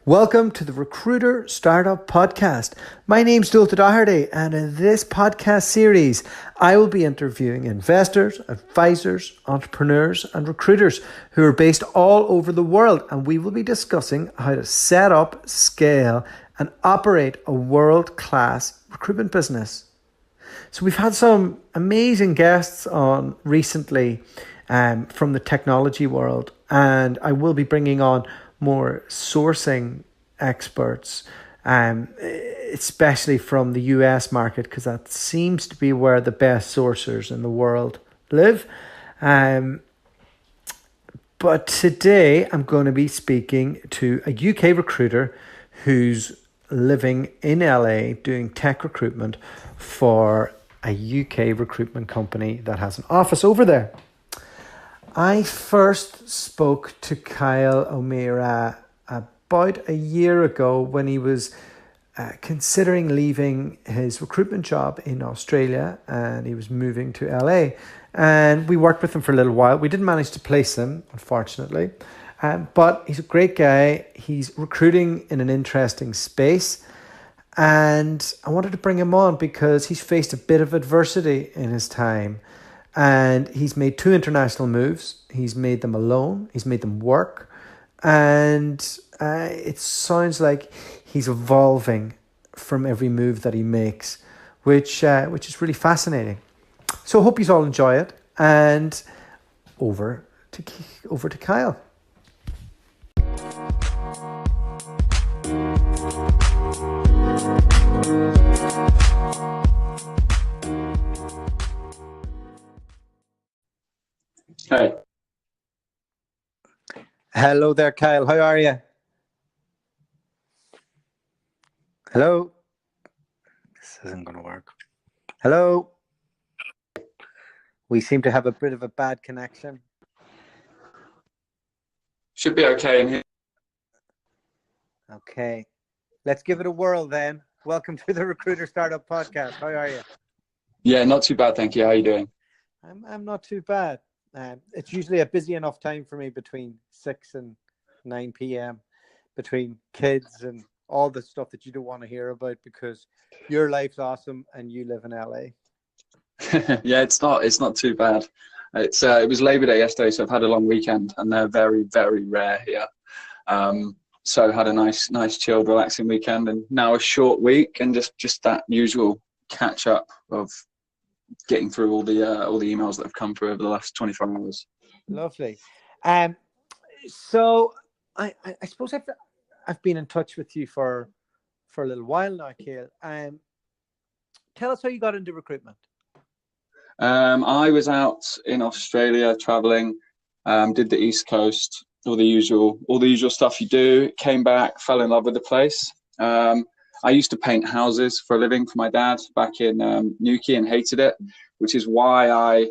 Welcome to the Recruiter Startup Podcast. My name's Dulta Doherty, and in this podcast series, I will be interviewing investors, advisors, entrepreneurs, and recruiters who are based all over the world, and we will be discussing how to set up, scale, and operate a world-class recruitment business. So we've had some amazing guests on recently from the technology world, and I will be bringing on more sourcing experts, especially from the US market, because that seems to be where the best sourcers in the world live. But today I'm going to be speaking to a UK recruiter who's living in LA doing tech recruitment for a UK recruitment company that has an office over there. I first spoke to Kyle O'Meara about a year ago when he was considering leaving his recruitment job in Australia and he was moving to LA. And we worked with him for a little while. We didn't manage to place him, unfortunately, but he's a great guy. He's recruiting in an interesting space. And I wanted to bring him on because he's faced a bit of adversity in his time. And he's made 2 international moves. He's made them alone. He's made them work. And it sounds like he's evolving from every move that he makes, which is really fascinating. So I hope you all enjoy it. And over to Kyle. Hi. Hello there, Kyle. How are you? Hello? This isn't going to work. Hello? We seem to have a bit of a bad connection. Should be okay in here. Okay. Let's give it a whirl then. Welcome to the Recruiter Startup Podcast. How are you? Yeah, not too bad, thank you. How are you doing? I'm not too bad. It's usually a busy enough time for me between 6 and 9 p.m. between kids and all the stuff that you don't want to hear about because your life's awesome and you live in LA. Yeah, it's not too bad. It was Labor Day yesterday, so I've had a long weekend, and they're very, very rare here. So had a nice chilled, relaxing weekend, and now a short week, and just that usual catch up of getting through all the emails that have come through over the last 24 hours. Lovely. So I suppose I've been in touch with you for a little while now, Kale. Tell us how you got into recruitment. I was out in Australia traveling, did the East Coast, all the usual stuff you do. Came back, fell in love with the place. I used to paint houses for a living for my dad back in Newquay and hated it, which is why I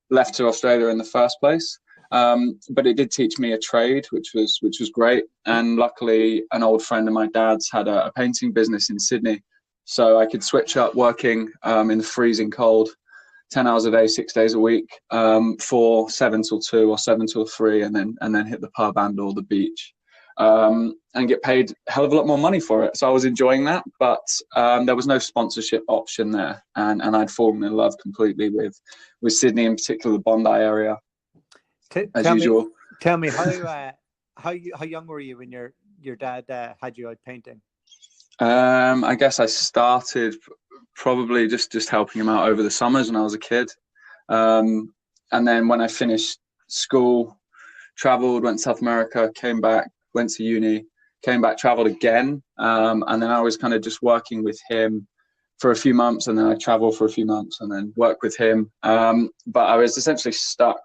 left to Australia in the first place. But it did teach me a trade, which was great. And luckily, an old friend of my dad's had a painting business in Sydney, so I could switch up working in the freezing cold, 10 hours a day, 6 days a week, for 7 till 2 or 7 till 3, and then hit the pub and or the beach. And get paid a hell of a lot more money for it. So I was enjoying that, but there was no sponsorship option there. And I'd fallen in love completely with Sydney, in particular the Bondi area, as usual. Tell me, how young were you when your dad had you out painting? I guess I started probably just helping him out over the summers when I was a kid. And then when I finished school, traveled, went to South America, came back, went to uni, came back, traveled again, and then I was kind of just working with him for a few months, and then I traveled for a few months and then worked with him. But I was essentially stuck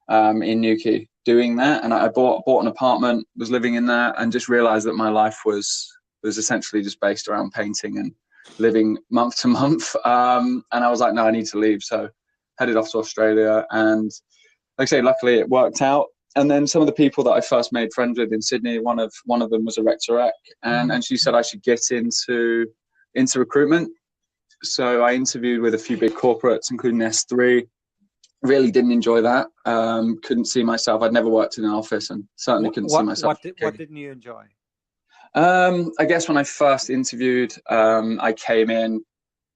in Newquay doing that, and I bought an apartment, was living in there, and just realized that my life was essentially just based around painting and living month to month. And I was like, no, I need to leave. So headed off to Australia, and like I say, luckily it worked out. And then some of the people that I first made friends with in Sydney, one of them was a rectorate, and she said I should get into recruitment. So I interviewed with a few big corporates, including S3. Really didn't enjoy that. Couldn't see myself. I'd never worked in an office, and certainly couldn't see myself. What didn't you enjoy? I guess when I first interviewed, I came in,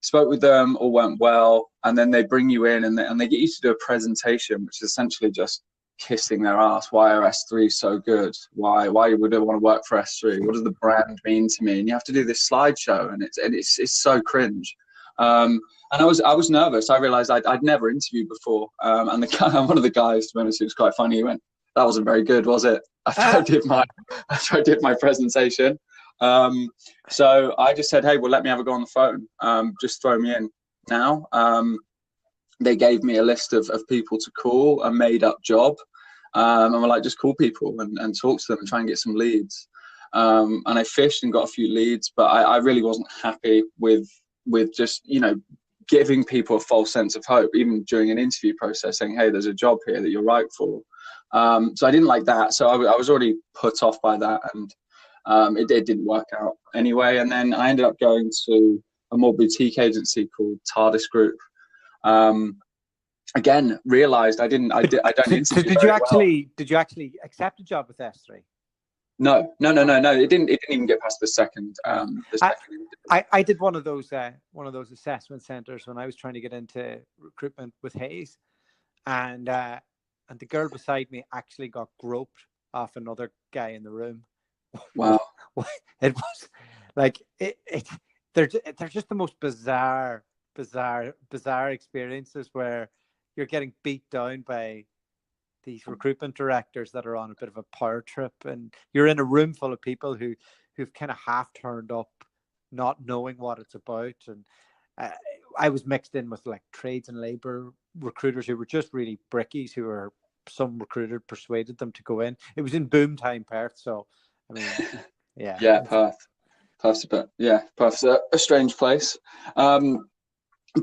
spoke with them, all went well, and then they bring you in and they get you to do a presentation, which is essentially just kissing their ass. Why are S3 so good? Why would I want to work for S3? What does the brand mean to me? And you have to do this slideshow, and it's so cringe. And I was nervous. I realized I'd never interviewed before, and the guy, one of the guys, to be honest, it was quite funny. He went, "That wasn't very good, was it?" After I did my presentation. So I just said, "Hey, well, let me have a go on the phone. Just throw me in now." They gave me a list of people to call, a made up job. And we're like, just call people and talk to them and try and get some leads. And I fished and got a few leads, but I really wasn't happy with just, giving people a false sense of hope, even during an interview process, saying, "Hey, there's a job here that you're right for." So I didn't like that. So I was already put off by that, and it didn't work out anyway. And then I ended up going to a more boutique agency called TARDIS Group. Again, realized I don't interview. So did you actually accept a job with S3? No. It didn't even get past the second. I did one of those assessment centers when I was trying to get into recruitment with Hayes, and the girl beside me actually got groped off another guy in the room. Wow. It was like they're just the most bizarre experiences where you're getting beat down by these recruitment directors that are on a bit of a power trip, and you're in a room full of people who've kind of half turned up, not knowing what it's about. And I was mixed in with like trades and labor recruiters who were just really brickies, some recruiter persuaded them to go in. It was in boom time, Perth, so I mean, yeah. Perth's a strange place.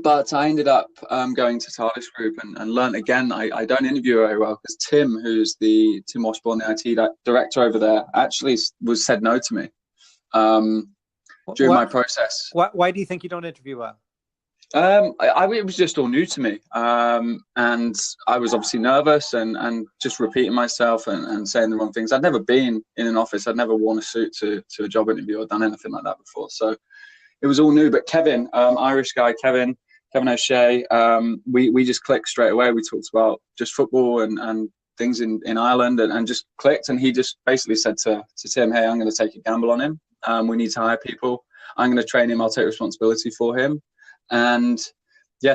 But I ended up going to TARDIS Group and learned again. I don't interview very well because Tim, who's Tim Washburn, the IT director over there, actually said no to me during my process. Why do you think you don't interview well? It was just all new to me, and I was obviously nervous and just repeating myself and saying the wrong things. I'd never been in an office. I'd never worn a suit to a job interview or done anything like that before. So it was all new. But Kevin, Irish guy, Kevin O'Shea, we just clicked straight away. We talked about just football and things in Ireland and just clicked. And he just basically said to Tim, "Hey, I'm going to take a gamble on him. We need to hire people. I'm going to train him. I'll take responsibility for him." And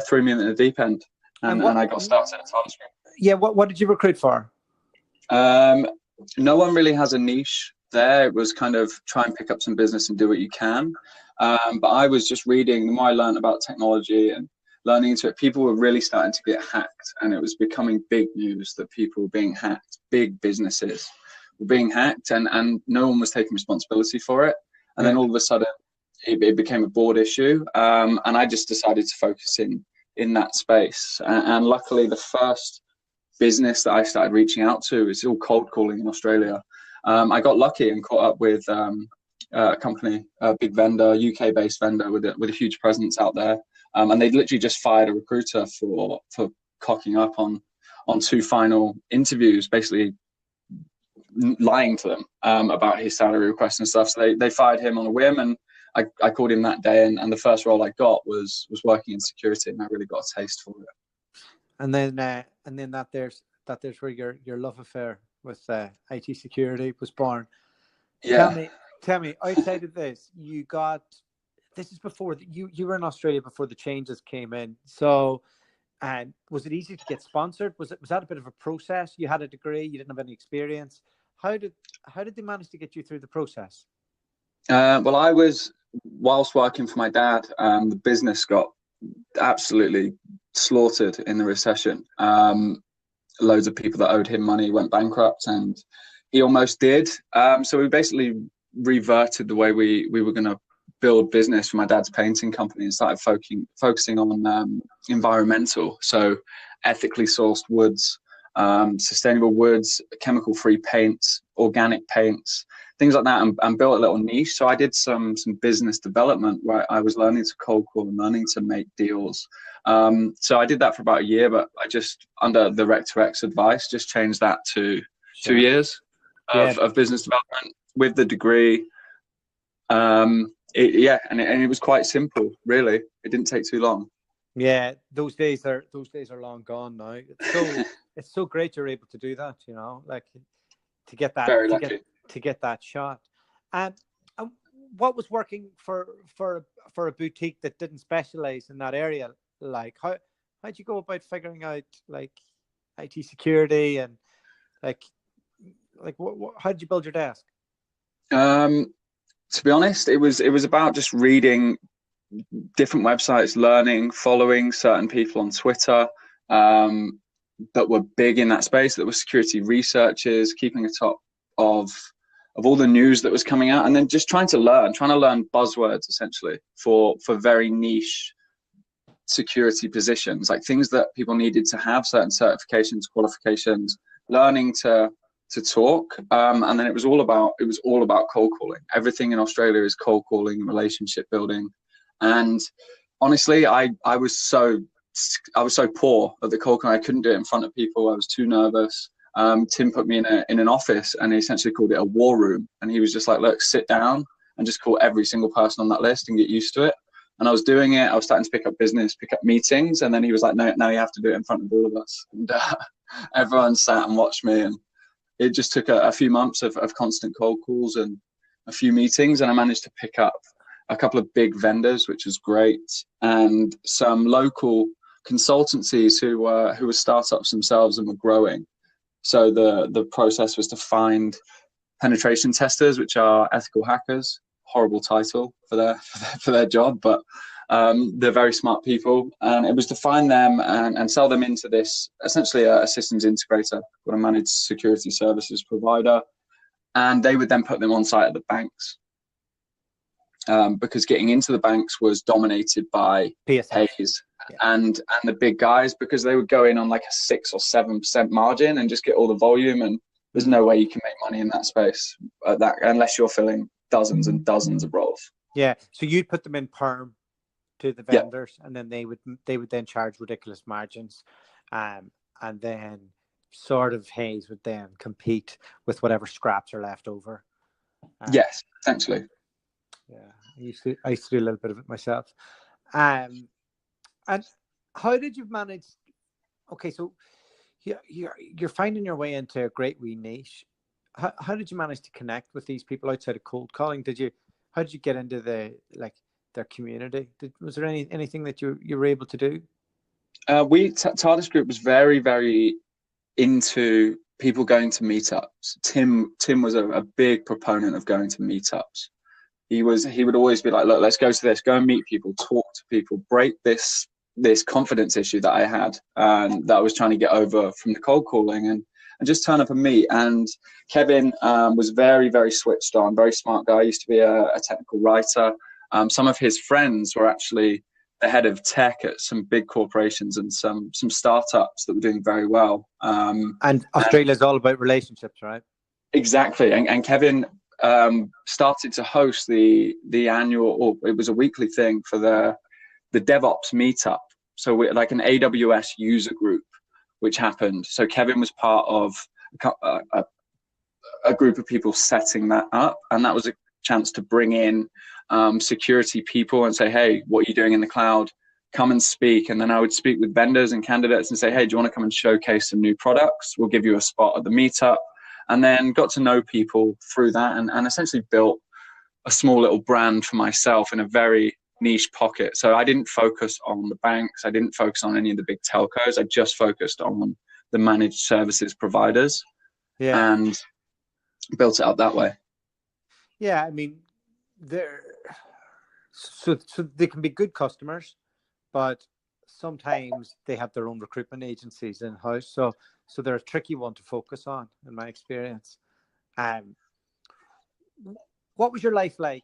threw me in the deep end. And I got started at TARDIS Group. Yeah, what did you recruit for? No one really has a niche there. It was kind of try and pick up some business and do what you can. But I was just reading. The more I learned about technology and learning into it, people were really starting to get hacked, and it was becoming big news that people were being hacked. Big businesses were being hacked, and no one was taking responsibility for it. And then all of a sudden, it became a board issue, and I just decided to focus in that space. And luckily, the first business that I started reaching out to is all cold calling in Australia. I got lucky and caught up with a company, a big vendor, UK-based vendor with a huge presence out there, and they literally just fired a recruiter for cocking up on 2 final interviews, basically lying to them about his salary requests and stuff. So they fired him on a whim, and I called him that day, and the first role I got was working in security, and I really got a taste for it. And then that there's where your love affair with IT security was born. Yeah. Tell me, outside of this, this is before you were in Australia before the changes came in. So, and was it easy to get sponsored? Was that a bit of a process? You had a degree, you didn't have any experience. How did they manage to get you through the process? Well, I was, whilst working for my dad, the business got absolutely slaughtered in the recession. Loads of people that owed him money went bankrupt, and he almost did. So we basically reverted the way we were going to build business for my dad's painting company and started focusing on environmental, so ethically sourced woods, sustainable woods, chemical-free paints, organic paints, things like that, and built a little niche. So I did some business development where I was learning to cold call and learning to make deals. So I did that for about a year, but I just, under the Rec to X advice, just changed that to 2 years of business development with the degree. And it was quite simple, really. It didn't take too long. Yeah, those days are long gone now. It's so great you're able to do that, like to get that Very lucky. to get that shot. And what was working for a boutique that didn't specialize in that area? Like how'd you go about figuring out like IT security and like how did you build your desk? To be honest, it was about just reading different websites, learning, following certain people on Twitter that were big in that space, that were security researchers, keeping atop of all the news that was coming out, and then just trying to learn buzzwords essentially for very niche security positions, like things that people needed to have, certain certifications, qualifications, learning to talk, and then it was all about cold calling. Everything in Australia is cold calling, relationship building, and honestly, I was so poor at the cold calling. I couldn't do it in front of people. I was too nervous. Tim put me in an office, and he essentially called it a war room, and he was just like, look, sit down and just call every single person on that list and get used to it. And I was doing it. I was starting to pick up business, pick up meetings, and then he was like, no, now you have to do it in front of all of us. And everyone sat and watched me, and it just took a few months of constant cold calls and a few meetings, and I managed to pick up a couple of big vendors, which was great, and some local consultancies who were startups themselves and were growing. So the process was to find penetration testers, which are ethical hackers. Horrible title for their job, but they're very smart people, and it was to find them and sell them into this, essentially a systems integrator or a managed security services provider, and they would then put them on site at the banks, because getting into the banks was dominated by Hayes and the big guys, because they would go in on like a 6 or 7% margin and just get all the volume, and there's no way you can make money in that space unless you're filling dozens and dozens of roles. Yeah, so you'd put them in perm to the vendors, and then they would then charge ridiculous margins, and then sort of Hayes would then compete with whatever scraps are left over. Yes, essentially. Yeah, I used to do a little bit of it myself. And how did you manage? Okay, so you're finding your way into a great wee niche. How did you manage to connect with these people outside of cold calling? How did you get into their community? Was there anything that you were able to do? TARDIS Group was very, very into people going to meetups. Tim was a big proponent of going to meetups. He would always be like, look, let's go to this, go and meet people, talk to people, break this confidence issue that I had, and that I was trying to get over from the cold calling, and just turn up and meet. And Kevin was very, very switched on, very smart guy. He used to be a technical writer. Some of his friends were actually the head of tech at some big corporations and some startups that were doing very well. And Australia's all about relationships, right? Exactly. And Kevin started to host the annual, or it was a weekly thing for the DevOps meetup. So we're like an AWS user group, which happened. So Kevin was part of a group of people setting that up, and that was a chance to bring in security people and say, hey, what are you doing in the cloud? Come and speak. And then I would speak with vendors and candidates and say, hey, do you want to come and showcase some new products? We'll give you a spot at the meetup. And then got to know people through that, and essentially built a small little brand for myself in a very niche pocket. So I didn't focus on the banks. I didn't focus on any of the big telcos. I just focused on the managed services providers, and built it up that way. Yeah, I mean, so they can be good customers, but sometimes they have their own recruitment agencies in house. So they're a tricky one to focus on, in my experience. What was your life like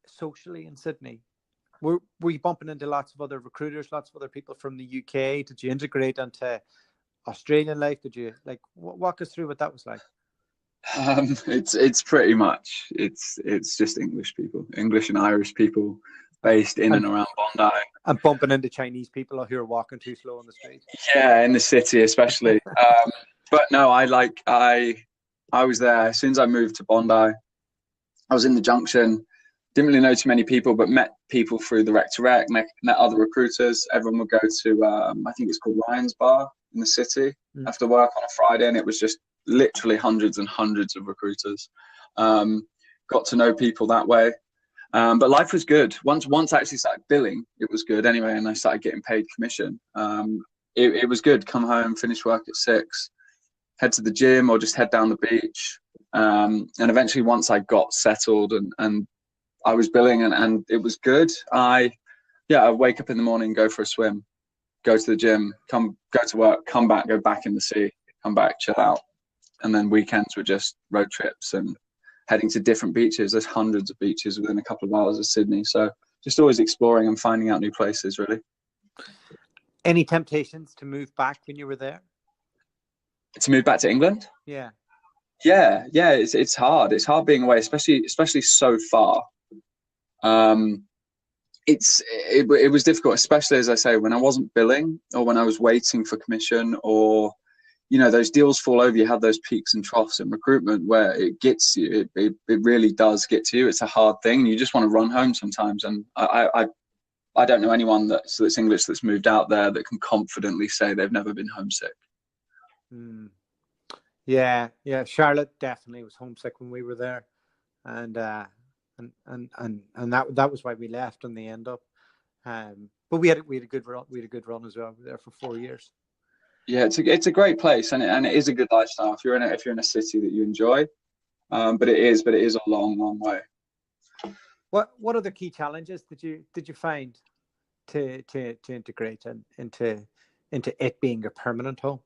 socially in Sydney? Were you bumping into lots of other recruiters, lots of other people from the UK? Did you integrate into Australian life? Did you walk us through what that was like? It's pretty much it's just English and Irish people based in and around Bondi. And bumping into Chinese people who are walking too slow on the street. Yeah, in the city especially. But no, I was there as soon as I moved to Bondi. I was in the junction. didn't really know too many people, but met people through the Rec to Rec, met other recruiters. Everyone would go to, I think it's called Ryan's Bar in the city after work on a Friday, and it was just literally hundreds and hundreds of recruiters. Got to know people that way. But life was good. Once I actually started billing, it was good anyway, and I started getting paid commission. It was good. Come home, finish work at 6, head to the gym or just head down the beach. And eventually, once I got settled and I was billing and it was good, I wake up in the morning, go for a swim, go to the gym, go to work, come back, go back in the sea, come back, chill out. And then weekends were just road trips and heading to different beaches. There's hundreds of beaches within a couple of hours of Sydney. So just always exploring and finding out new places, really. Any temptations to move back when you were there? To move back to England? Yeah. It's hard. It's hard being away, especially so far. It was difficult, especially, as I say, when I wasn't billing or when I was waiting for commission, or those deals fall over. You have those peaks and troughs in recruitment where it gets you. It really does get to you. It's a hard thing. You just want to run home sometimes. And I don't know anyone that's English that's moved out there that can confidently say they've never been homesick. Yeah. Charlotte definitely was homesick when we were there, and that was why we left in the end up. But we had a good run. We had a good run as well. We were there for 4 years. Yeah, it's a great place, and it is a good lifestyle if you're in a city that you enjoy. But it is a long way. What other key challenges did you find to integrate into it being a permanent home?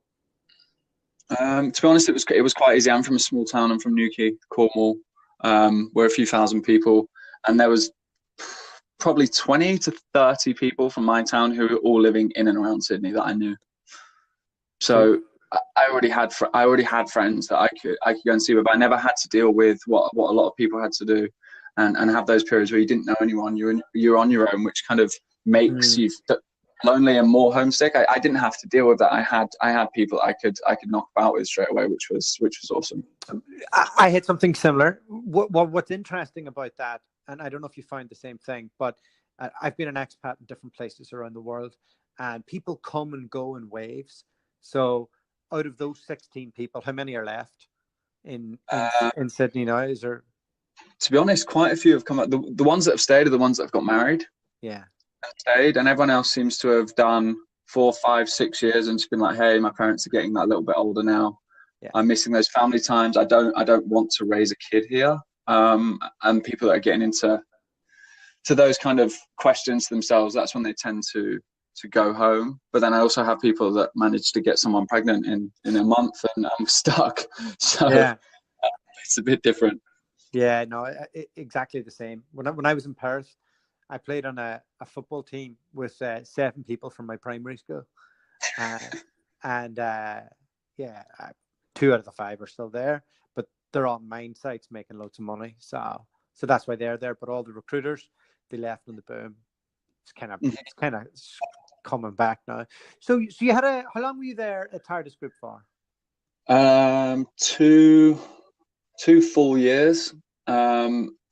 To be honest, it was quite easy. I'm from a small town. I'm from Newquay, Cornwall. We're a few thousand people, and there was probably 20 to 30 people from my town who were all living in and around Sydney that I knew. So I already had friends that I could go and see, but I never had to deal with what a lot of people had to do, and have those periods where you didn't know anyone. You're on your own, which kind of makes you lonely and more homesick. I didn't have to deal with that. I had people I could knock about with straight away, which was awesome. I had something similar. What's interesting about that, and I don't know if you find the same thing, but I've been an expat in different places around the world, and people come and go in waves. So out of those 16 people, how many are left in Sydney now? Is there? To be honest, quite a few have come up. The ones that have stayed are the ones that have got married. Yeah. Stayed, and everyone else seems to have done 4, 5, 6 years and just been like, hey, my parents are getting that little bit older now. Yeah. I'm missing those family times. I don't want to raise a kid here. And people that are getting into those kind of questions themselves, that's when they tend to go home. But then I also have people that manage to get someone pregnant in a month, and I'm stuck. So it's a bit different. Yeah, no, exactly the same. When I was in Perth, I played on a football team with 7 people from my primary school, and 2 out of the 5 are still there, but they're on mine sites making loads of money. So that's why they're there. But all the recruiters, they left on the boom. It's kind of coming back now. So you had how long were you there at TARDIS Group for? 2 full years.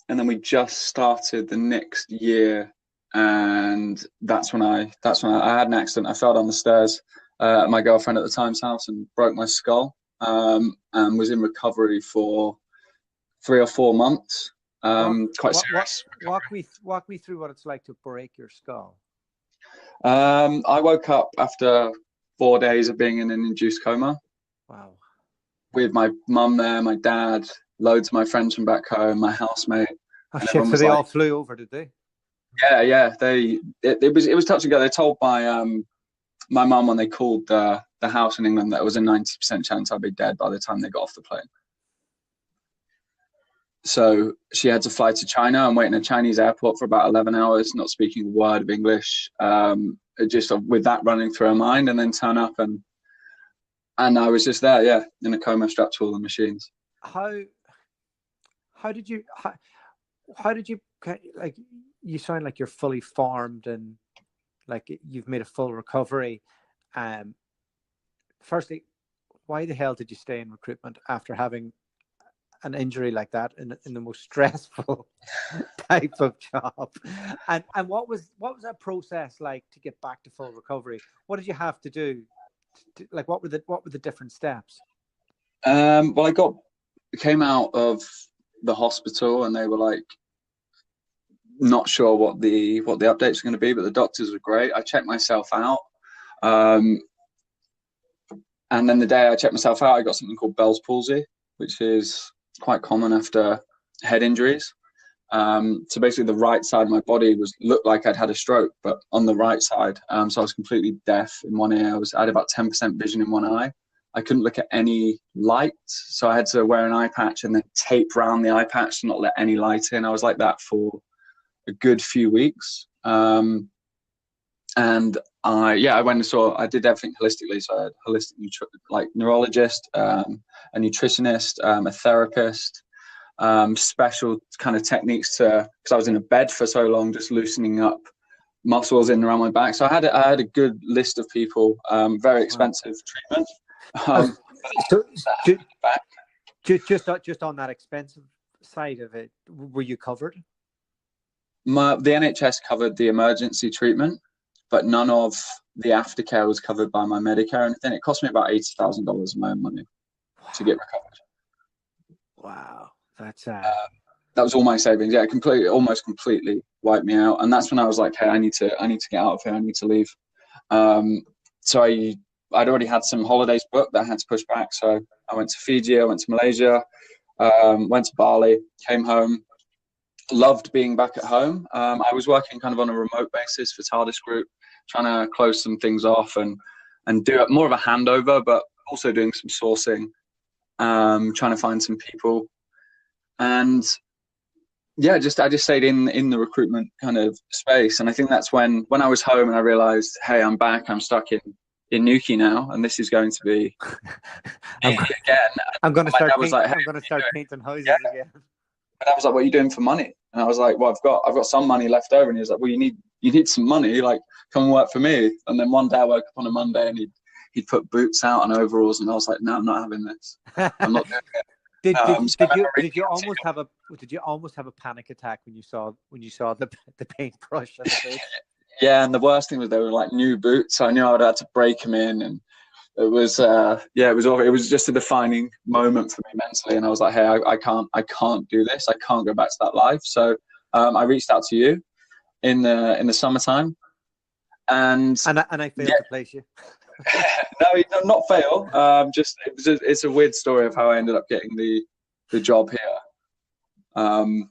And then we just started the next year, and that's when I had an accident. I fell down the stairs at my girlfriend at the time's house and broke my skull, and was in recovery for 3 or 4 months. Quite serious. Walk me through what it's like to break your skull. I woke up after 4 days of being in an induced coma. Wow. With my mum there, my dad, loads of my friends from back home, my housemate. Oh shit! So they all flew over, did they? Yeah. It was touch and go. They told my mum when they called the house in England that it was a 90% chance I'd be dead by the time they got off the plane. So she had to fly to China and wait in a Chinese airport for about 11 hours, not speaking a word of English, just with that running through her mind, and then turn up and I was just there, in a coma, strapped to all the machines. How did you like? You sound like you're fully formed and like you've made a full recovery. Firstly, why the hell did you stay in recruitment after having an injury like that in the most stressful type of job. And what was that process like to get back to full recovery? What did you have to do? Like, what were the different steps? Well, came out of the hospital and they were like not sure what the updates were going to be, but the doctors were great. I checked myself out. And then the day I checked myself out, I got something called Bell's palsy, which is quite common after head injuries. So basically the right side of my body looked like I'd had a stroke, but on the right side. So I was completely deaf in one ear. I had about 10% vision in one eye. I couldn't look at any light. So I had to wear an eye patch and then tape around the eye patch to not let any light in. I was like that for a good few weeks. And I went and I did everything holistically. So I had a holistic neurologist, a nutritionist, a therapist, special kind of techniques because I was in a bed for so long, just loosening up muscles in and around my back. So I had a good list of people, very expensive treatment. Just on that expensive side of it, were you covered? The NHS covered the emergency treatment, but none of the aftercare was covered by my Medicare. And then it cost me about $80,000 of my own money to get recovered. Wow, that's that was all my savings. Yeah, almost completely wiped me out. And that's when I was like, hey, I need to get out of here. I need to leave. So I'd already had some holidays booked that I had to push back. So I went to Fiji, I went to Malaysia, went to Bali, came home. Loved being back at home. I was working kind of on a remote basis for TARDIS Group, trying to close some things off and do more of a handover, but also doing some sourcing, trying to find some people. And yeah, I just stayed in the recruitment kind of space. And I think that's when I was home and I realized, hey, I'm back. I'm stuck in Newquay now, and this is going to be again. I'm going to start painting houses again. And I was like, what are you doing for money? And I was like, well, I've got some money left over. And he was like, well, you need some money, like come and work for me. And then one day I woke up on a Monday and he'd put boots out and overalls, and I was like, no, I'm not having this. I'm not doing it. Did you almost have a panic attack when you saw the paintbrush and the boots? Yeah, and the worst thing was they were like new boots. So I knew I'd have to break them in, and it was it was just a defining moment for me mentally. And I was like, hey, I can't do this. I can't go back to that life. So I reached out to you in the summertime, and I failed to place you. No, not fail. It's a weird story of how I ended up getting the job here. And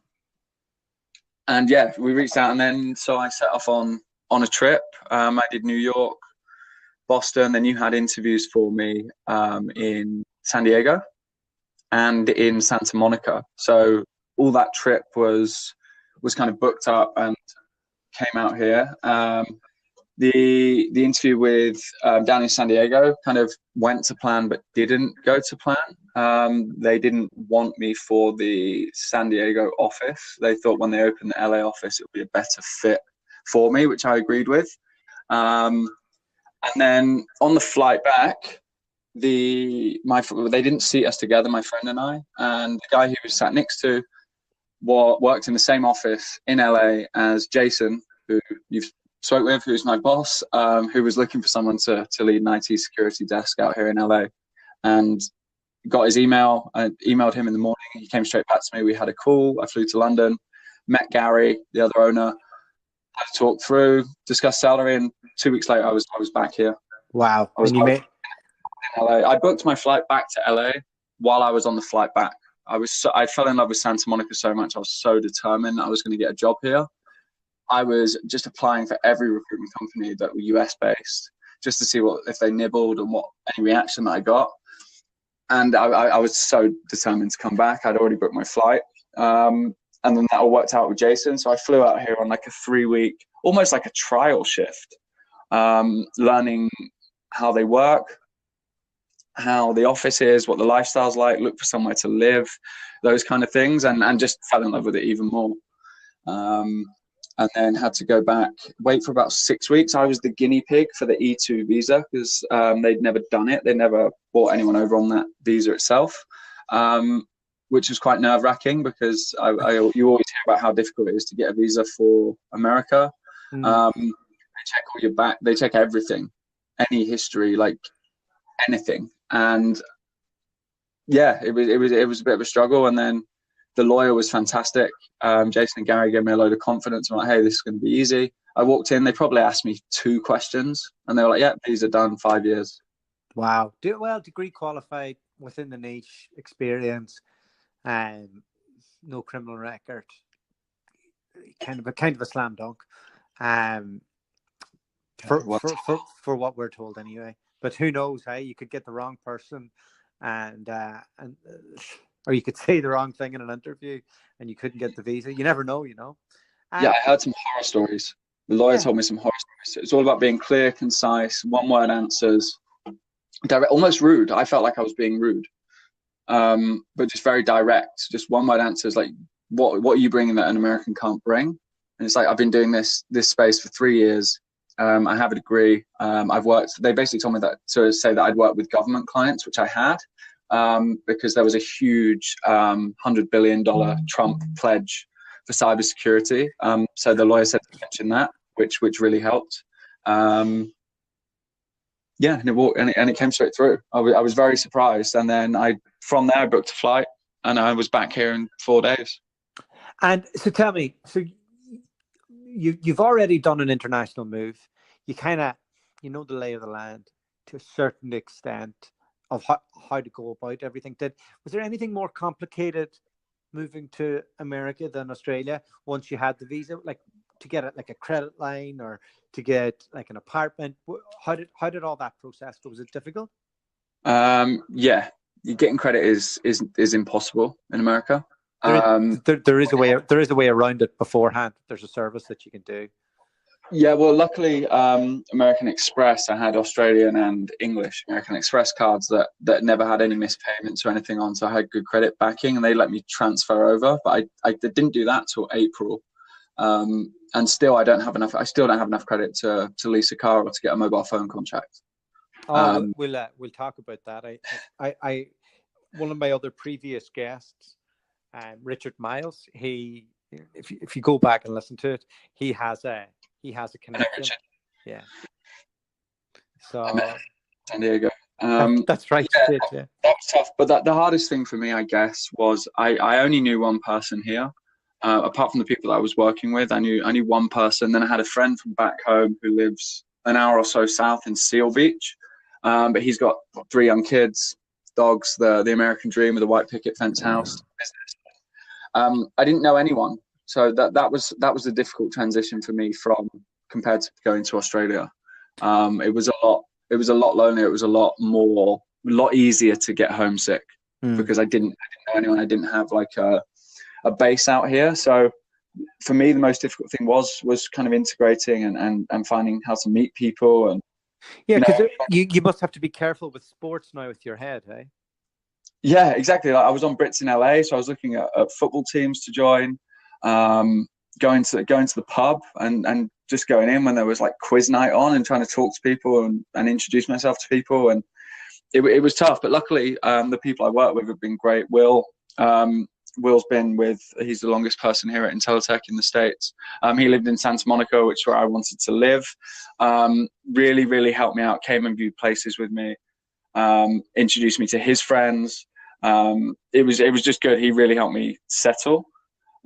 yeah, we reached out, and then so I set off on a trip. I did New York, Boston. Then you had interviews for me in San Diego and in Santa Monica. So all that trip was kind of booked up and came out here. The interview with down in San Diego kind of went to plan but didn't go to plan. They didn't want me for the San Diego office. They thought when they opened the LA office it would be a better fit for me, which I agreed with. And then on the flight back, they didn't seat us together, my friend and I. And the guy he was sat next to worked in the same office in LA as Jason, who you've spoke with, who's my boss, who was looking for someone to lead an IT security desk out here in LA, and got his email. I emailed him in the morning. He came straight back to me. We had a call. I flew to London, met Gary, the other owner, had to talk through, discuss salary, and 2 weeks later I was back here. Wow. In LA. I booked my flight back to LA while I was on the flight back. I fell in love with Santa Monica so much. I was so determined I was going to get a job here. I was just applying for every recruitment company that were US based, just to see if they nibbled and what any reaction that I got. And I was so determined to come back. I'd already booked my flight. And then that all worked out with Jason. So I flew out here on like a 3-week, almost like a trial shift, learning how they work, how the office is, what the lifestyle's like, look for somewhere to live, those kind of things, and just fell in love with it even more. And then had to go back, wait for about 6 weeks. I was the guinea pig for the E2 visa because they'd never done it. They never brought anyone over on that visa itself, which was quite nerve wracking because you always hear about how difficult it is to get a visa for America. They check all your back, they check everything, any history, like anything. And yeah, it was a bit of a struggle. And then the lawyer was fantastic. Jason and Gary gave me a load of confidence. I'm like, hey, this is going to be easy. I walked in, they probably asked me 2 questions, and they were like, yeah, these are done, 5 years. Wow. Degree qualified, within the niche, experience, no criminal record. Kind of a slam dunk. For what we're told anyway. But who knows, hey? You could get the wrong person and or you could say the wrong thing in an interview and you couldn't get the visa. You never know, you know. Yeah, I heard some horror stories. The lawyer told me some horror stories. It's all about being clear, concise, one-word answers. Direct, almost rude. I felt like I was being rude, but just very direct. Just one-word answers, like what are you bringing that an American can't bring? And it's like, I've been doing this space for 3 years. I have a degree. I've worked. They basically told me that to say that I'd worked with government clients, which I had, because there was a huge $100 billion Trump pledge for cybersecurity. So the lawyer said to mention that, which really helped. Yeah, and it came straight through. I was very surprised, and then from there I booked a flight, and I was back here in 4 days. And so tell me, so you've already done an international move. You kind of know the lay of the land to a certain extent of how to go about everything. Was there anything more complicated moving to America than Australia once you had the visa, like to get like a credit line or to get like an apartment? How did all that process go? Was it difficult? Yeah, getting credit is impossible in America. There is a way around it beforehand. There's a service that you can do. Yeah, well, luckily, American Express, I had Australian and English American Express cards that never had any missed payments or anything on, so I had good credit backing, and they let me transfer over. But I didn't do that till April, and still I don't have enough. I still don't have enough credit to lease a car or to get a mobile phone contract. We'll talk about that. I one of my other previous guests, Richard Miles, if you go back and listen to it, he has a connection. Yeah. So San Diego. That's right. Yeah, that was tough. But the hardest thing for me, I guess, was I only knew one person here. Apart from the people that I was working with, I knew one person. Then I had a friend from back home who lives an hour or so south in Seal Beach. But he's got 3 young kids, dogs, the American dream with a white picket fence house, business. I didn't know anyone. So that was a difficult transition for me compared to going to Australia. It was a lot lonelier. It was a lot easier to get homesick because I didn't know anyone. I didn't have like a base out here. So for me, the most difficult thing was kind of integrating and finding how to meet people. And yeah, because you must have to be careful with sports now with your head, hey? Yeah, exactly. Like I was on Brits in LA, so I was looking at football teams to join. Going to the pub and just going in when there was like quiz night on and trying to talk to people and introduce myself to people, and it was tough. But luckily, the people I work with have been great. Will's he's the longest person here at Intelitech in the States. He lived in Santa Monica, which is where I wanted to live. Really, really helped me out. Came and viewed places with me. Introduced me to his friends. It was just good. He really helped me settle.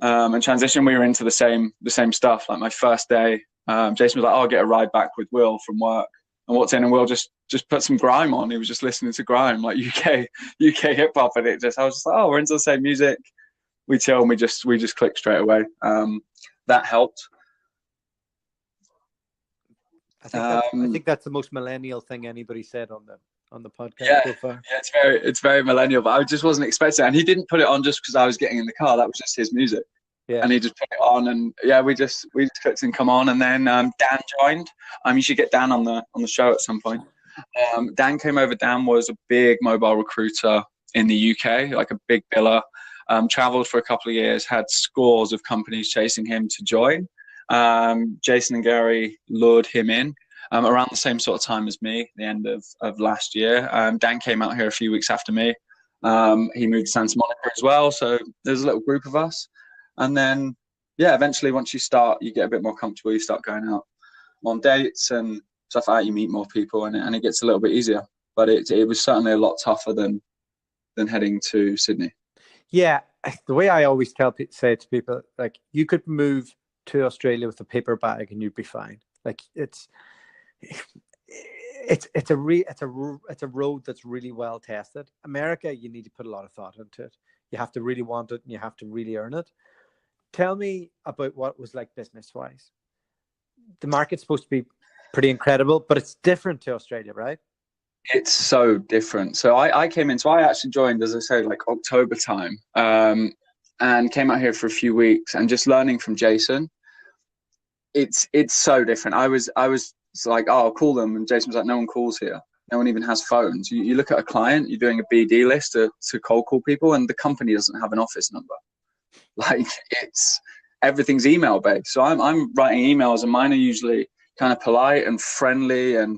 And transition. We were into the same stuff. Like my first day, Jason was like, "Oh, I'll get a ride back with Will from work." I walked in and Will just put some grime on. He was just listening to grime, like UK hip hop, and I was just like, "Oh, we're into the same music." We chill and we just clicked straight away. That helped. I think that's the most millennial thing anybody said on the podcast so far. Yeah, it's very millennial, but I just wasn't expecting it. And he didn't put it on just because I was getting in the car. That was just his music. Yeah. And he just put it on, and yeah, we just clicked and come on. And then Dan joined. You should get Dan on the show at some point. Dan came over. Dan was a big mobile recruiter in the UK, like a big biller. Traveled for a couple of years, had scores of companies chasing him to join. Jason and Gary lured him in. Around the same sort of time as me, the end of last year. Dan came out here a few weeks after me. He moved to Santa Monica as well. So there's a little group of us. And then, yeah, eventually once you start, you get a bit more comfortable. You start going out on dates and stuff like that. You meet more people and it gets a little bit easier. But it was certainly a lot tougher than heading to Sydney. Yeah, the way I always say to people, like, you could move to Australia with a paper bag and you'd be fine. Like, it's a road that's really well tested. America, you need to put a lot of thought into it. You have to really want it and you have to really earn it. Tell me about what it was like business wise. The market's supposed to be pretty incredible, but it's different to Australia, right? It's so different. So I came in, so I actually joined, as I say, like October time, and came out here for a few weeks and just learning from Jason. It's so different. I was like, oh, I'll call them. And Jason was like, no one calls here. No one even has phones. You look at a client, you're doing a BD list to cold call people, and the company doesn't have an office number. Like, everything's email based. So I'm writing emails, and mine are usually kind of polite and friendly, and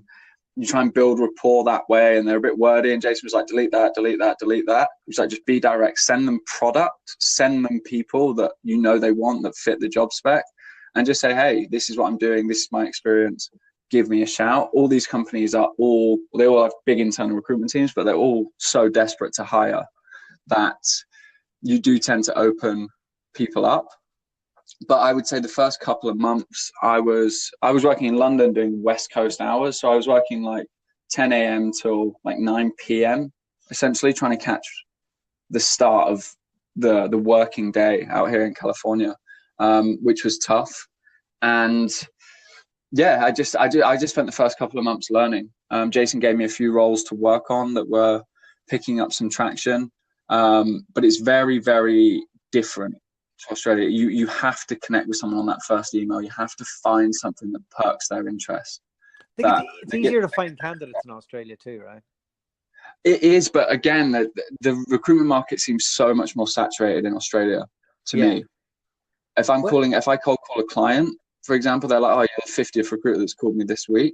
you try and build rapport that way, and they're a bit wordy. And Jason was like, delete that, delete that, delete that. He was like, just be direct, send them product, send them people that you know they want, that fit the job spec, and just say, hey, this is what I'm doing, this is my experience, give me a shout. All these companies they all have big internal recruitment teams, but they're all so desperate to hire that you do tend to open people up. But I would say the first couple of months, I was working in London doing West Coast hours. So I was working like 10 a.m. till like 9 p.m., essentially trying to catch the start of the working day out here in California, which was tough. And yeah, I just spent the first couple of months learning. Jason gave me a few roles to work on that were picking up some traction. But it's very, very different to Australia. You have to connect with someone on that first email. You have to find something that perks their interest. I think it's easier to find candidates in Australia too, right? It is, but again, the recruitment market seems so much more saturated in Australia to me. If I cold call a client, for example, they're like, oh, you're the 50th recruiter that's called me this week.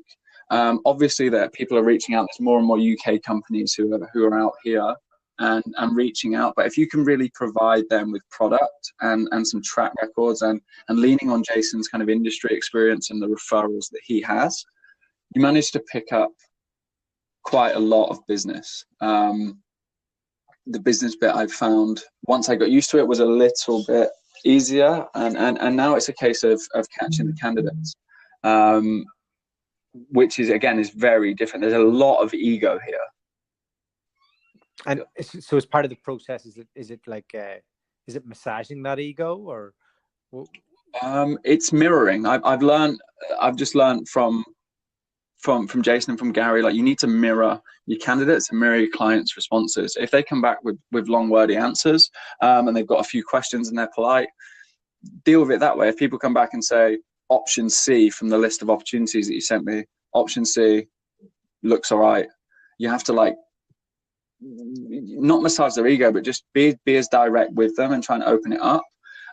Obviously, that people are reaching out. There's more and more UK companies who are out here and reaching out. But if you can really provide them with product and some track records and leaning on Jason's kind of industry experience and the referrals that he has, you manage to pick up quite a lot of business. The business bit I've found, once I got used to it, was a little bit easier. And now it's a case of catching the candidates, which is very different. There's a lot of ego here. And so as part of the process, is it massaging that ego, or? It's mirroring. I've just learned from Jason and from Gary, like, you need to mirror your candidates and mirror your clients' responses. If they come back with long wordy answers, and they've got a few questions and they're polite, deal with it that way. If people come back and say option C from the list of opportunities that you sent me, option C looks all right, you have to not massage their ego, but just be as direct with them and try and open it up.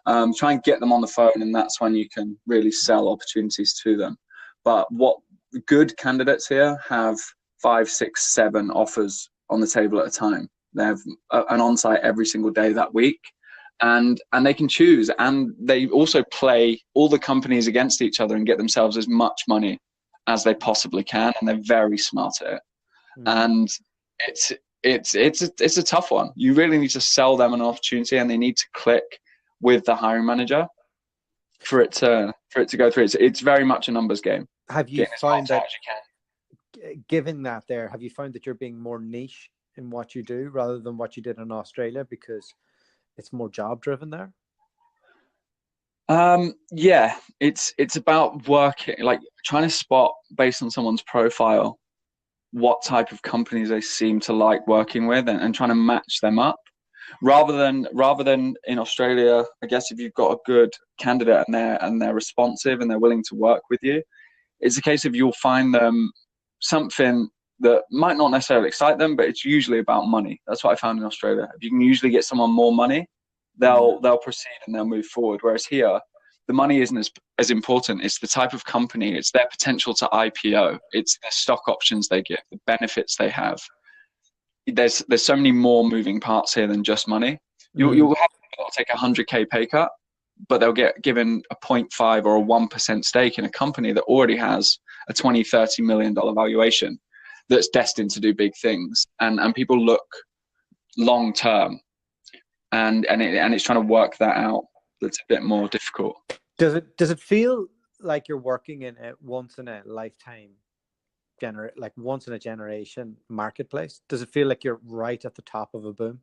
Try and get them on the phone, and that's when you can really sell opportunities to them. But what good candidates here have 5, 6, 7 offers on the table at a time. They have an on-site every single day that week, and they can choose, and they also play all the companies against each other and get themselves as much money as they possibly can, and they're very smart at it. And it's a tough one. You really need to sell them an opportunity, and they need to click with the hiring manager for it to go through. It's very much a numbers game. Have you found that, given that there, have you found that you're being more niche in what you do rather than what you did in Australia, because it's more job driven there? Yeah, it's about working, like trying to spot based on someone's profile what type of companies they seem to like working with, and trying to match them up. Rather than in Australia, I guess, if you've got a good candidate and they're responsive and they're willing to work with you, it's a case of you'll find them something that might not necessarily excite them, but it's usually about money. That's what I found in Australia. If you can usually get someone more money, they'll proceed and they'll move forward. Whereas here, the money isn't as important. It's the type of company, it's their potential to IPO, it's the stock options they get, the benefits they have. there's so many more moving parts here than just money. Mm. You'll have people take a 100K pay cut, but they'll get given a 0.5 or a 1% stake in a company that already has a 20-30 million dollar valuation that's destined to do big things. And people look long term, and it's trying to work that out. That's a bit more difficult. Does it feel like you're working in a once in a lifetime like once in a generation marketplace? Does it feel like you're right at the top of a boom?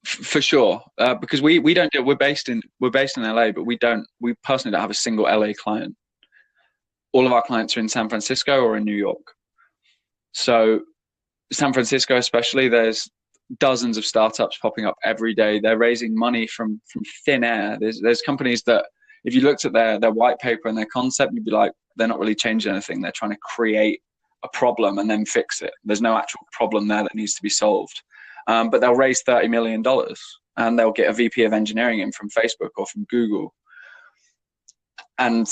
For sure, because we don't do. We're based in LA, but we personally don't have a single LA client. All of our clients are in San Francisco or in New York. So San Francisco, especially, there's dozens of startups popping up every day. They're raising money from thin air. There's companies that, if you looked at their white paper and their concept, you'd be like, they're not really changing anything. They're trying to create a problem and then fix it. There's no actual problem there that needs to be solved. But they'll raise $30 million and they'll get a VP of engineering in from Facebook or from Google, and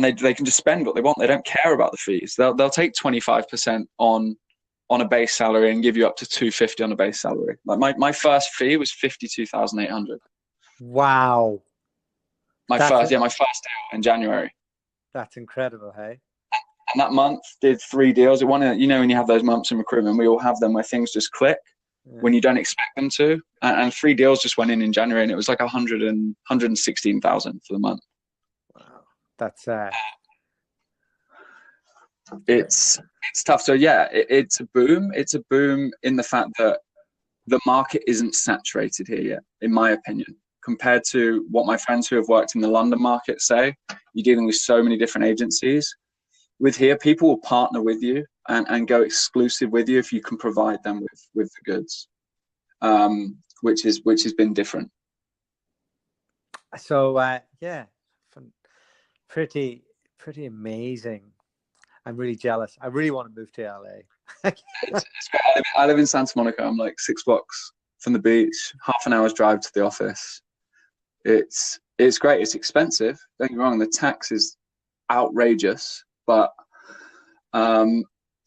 they can just spend what they want. They don't care about the fees. They'll take 25% on a base salary and give you up to 250 on a base salary. Like my first fee was 52,800. Wow. My first deal in January. That's incredible, hey? And that month did 3 deals. It wanted, when you have those months in recruitment, we all have them where things just click when you don't expect them to. And 3 deals just went in January, and it was like 116,000 for the month. Wow, that's it's tough. So yeah, it's a boom. It's a boom in the fact that the market isn't saturated here yet, in my opinion, compared to what my friends who have worked in the London market say. You're dealing with so many different agencies. With here, people will partner with you and go exclusive with you if you can provide them with the goods, which has been different. So yeah, pretty amazing. I'm really jealous. I really want to move to LA. It's great. I live in Santa Monica. I'm like 6 blocks from the beach, half an hour's drive to the office. It's great. It's expensive. Don't get me wrong. The tax is outrageous, but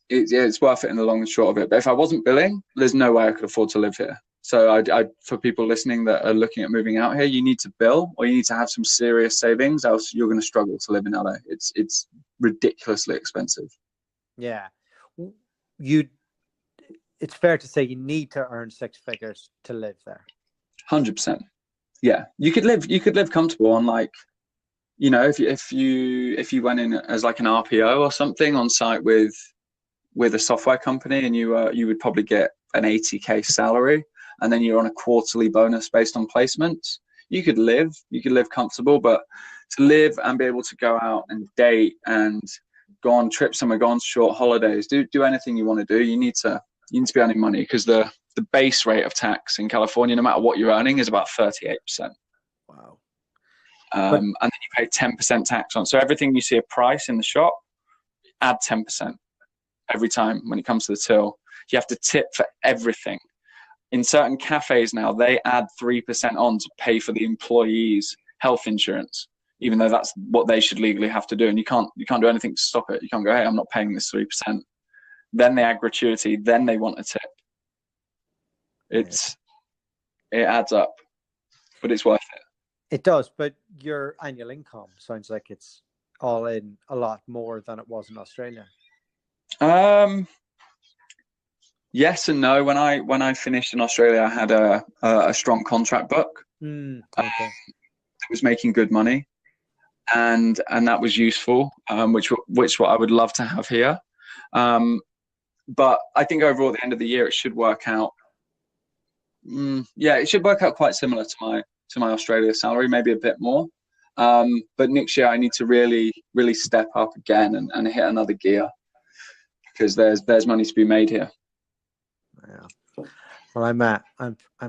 it's worth it in the long and short of it. But if I wasn't billing, there's no way I could afford to live here. So for people listening that are looking at moving out here, you need to bill, or you need to have some serious savings, else you're going to struggle to live in LA. It's ridiculously expensive. Yeah, it's fair to say you need to earn 6 figures to live there. 100%. Yeah, you could live comfortable on, like, if you went in as like an RPO or something on site with a software company, and you would probably get an 80K salary, and then you're on a quarterly bonus based on placements. You could live comfortable, but to live and be able to go out and date and go on trips somewhere, go on short holidays, do anything you want to do, you need to be earning money, because the base rate of tax in California, no matter what you're earning, is about 38%. Wow. And then you pay 10% tax on. So everything you see a price in the shop, add 10% every time when it comes to the till. You have to tip for everything. In certain cafes now, they add 3% on to pay for the employees' health insurance, even though that's what they should legally have to do. And you can't do anything to stop it. You can't go, hey, I'm not paying this 3%. Then they add gratuity. Then they want a tip. It adds up, but it's worth it. It does, but your annual income sounds like it's all in a lot more than it was in Australia. Yes and no. When I finished in Australia, I had a strong contract book. Okay. It was making good money, and that was useful, which what I would love to have here. But I think overall, at the end of the year, it should work out. It should work out quite similar to my Australia salary, maybe a bit more. But next year, I need to really, really step up again and hit another gear, because there's money to be made here. Yeah. Well, I'm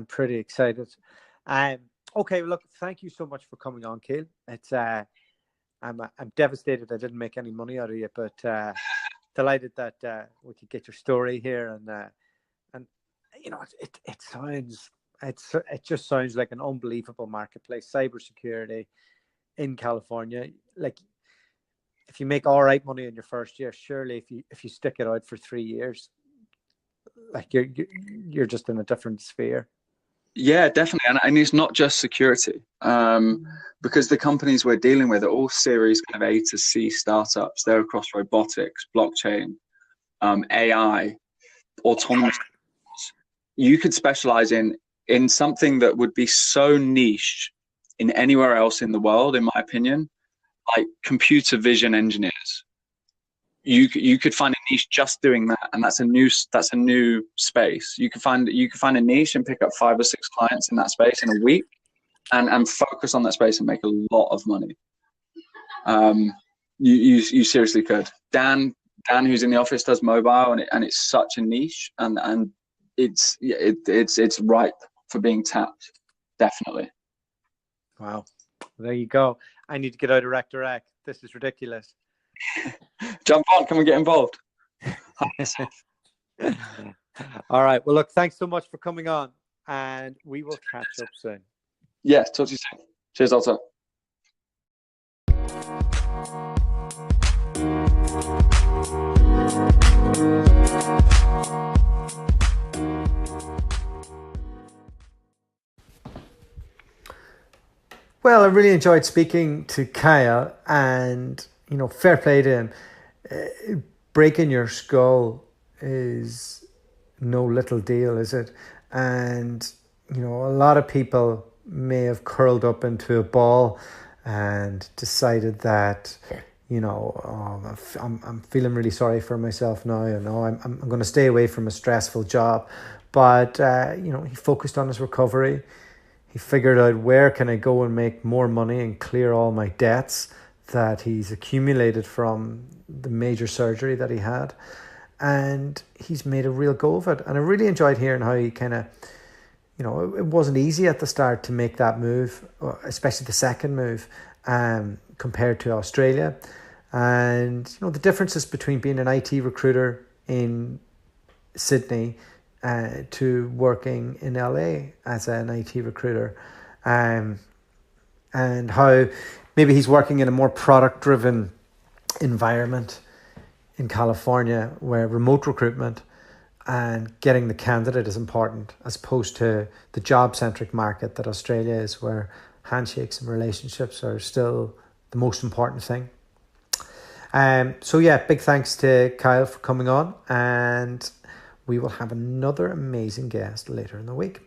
pretty excited. Okay, look, thank you so much for coming on, Keel. It's I'm devastated I didn't make any money out of you, but delighted that we could get your story here, and it just sounds like an unbelievable marketplace, cybersecurity in California. Like, if you make all right money in your first year, surely if you stick it out for 3 years, like you're just in a different sphere. Yeah, definitely. And it's not just security, because the companies we're dealing with are all series kind of A to C startups. They're across robotics, blockchain, AI, autonomous. You could specialize in something that would be so niche in anywhere else in the world, in my opinion, like computer vision engineers. You could find a niche just doing that, and that's a new space. You could find a niche and pick up 5 or 6 clients in that space in a week, and focus on that space and make a lot of money. You seriously could. Dan, who's in the office, does mobile, and it's such a niche, and it's ripe for being tapped. Definitely. Wow, there you go. I need to get out of Rec Direct. This is ridiculous. Jump on, come and get involved. All right. Well, look, thanks so much for coming on, and we will catch up soon. Yeah, talk to you soon. Cheers, Alta. Well, I really enjoyed speaking to Kyle, and fair play to him. Breaking your skull is no little deal, is it? And a lot of people may have curled up into a ball and decided that I'm feeling really sorry for myself now. I'm going to stay away from a stressful job. But he focused on his recovery. He figured out, where can I go and make more money and clear all my debts that he's accumulated from the major surgery that he had. And he's made a real go of it. And I really enjoyed hearing how he kind of, it wasn't easy at the start to make that move, especially the second move, compared to Australia. And, the differences between being an IT recruiter in Sydney to working in LA as an IT recruiter, and how maybe he's working in a more product-driven environment in California, where remote recruitment and getting the candidate is important, as opposed to the job-centric market that Australia is, where handshakes and relationships are still the most important thing. So yeah, big thanks to Kyle for coming on, and we will have another amazing guest later in the week.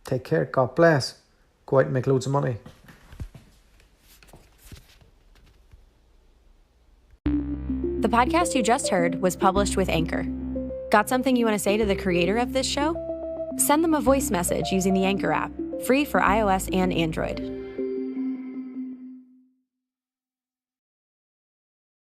Take care. God bless. Go out and make loads of money. The podcast you just heard was published with Anchor. Got something you want to say to the creator of this show? Send them a voice message using the Anchor app, free for iOS and Android.